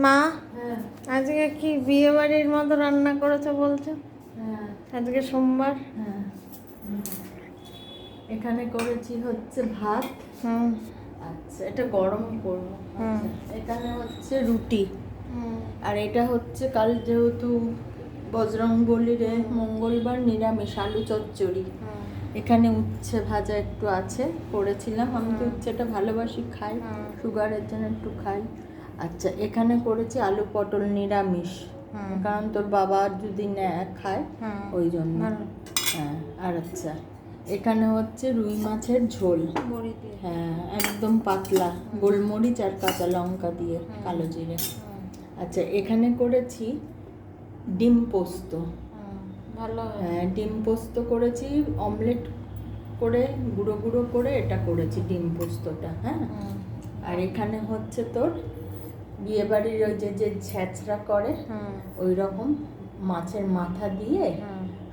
মা, হ্যাঁ আজকে কি বিয়ে বাড়ির মতো রান্না করেছো বলছো? হ্যাঁ আজকে সোমবার। হ্যাঁ এখানে করেছি হচ্ছে ভাত। হুম আচ্ছা, এটা গরম করবো। হুম। আচ্ছা, এখানে হচ্ছে রুটি, হুম আর এটা হচ্ছে কাল যেহেতু বজরংবলীরে মঙ্গলবার, নিরামিষ আলু চচ্চড়ি। হুম এখানে উচ্ছে ভাজা একটু আছে, করেছিলাম। আমি তো উচ্ছেটা ভালোবাসি, খাই, হুম। সুগারের জন্য একটু খাই। আচ্ছা, এখানে করেছি আলু পটল নিরামিষ, হুম। কারণ তোর বাবা যদি নেয় খায়, হুম। ওই জন্য। ভালো। হ্যাঁ, আর আচ্ছা, এখানে হচ্ছে রুই মাছের ঝোল। বড়ি দিয়ে। হ্যাঁ, একদম পাতলা, গোলমরিচ আর কাঁচা লঙ্কা দিয়ে, কালো জিরে। আচ্ছা, এখানে করেছি ডিম পোস্ত। ভালো। হ্যাঁ, ডিম পোস্ত করেছি, অমলেট করে গুঁড়ো গুঁড়ো করে এটা করেছি ডিম পোস্তটা। হ্যাঁ, আর এখানে হচ্ছে তোর বিয়েবাড়ির ওই যে যে ছ্যাঁচড়া করে, ওই রকম মাছের মাথা দিয়ে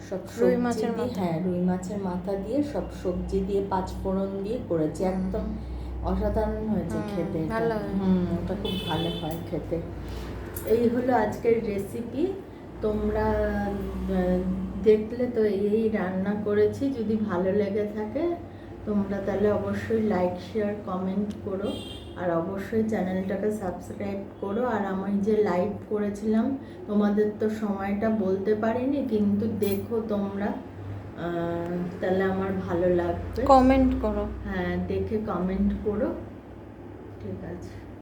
সব রুই সবজি মাছের দিয়ে, মাথা। হ্যাঁ রুই মাছের মাথা দিয়ে সব সবজি দিয়ে পাঁচফোড়ন দিয়ে করেছি। একদম অসাধারণ হয়েছে খেতে এটা। ভালো। ওটা খুব ভালো হয় খেতে। এই হলো আজকের রেসিপি। তোমরা দেখলে তো এই রান্না করেছি। যদি ভালো লেগে থাকে তোমরা তাহলে অবশ্যই লাইক শেয়ার কমেন্ট করো, আর অবশ্যই চ্যানেলটাকে সাবস্ক্রাইব করো। আর আমি যে লাইভ করেছিলাম, তোমাদের তো সময়টা বলতে পারিনি, কিন্তু দেখো তোমরা, তাহলে আমার ভালো লাগবে। কমেন্ট করো। হ্যাঁ, দেখে কমেন্ট করো। ঠিক আছে।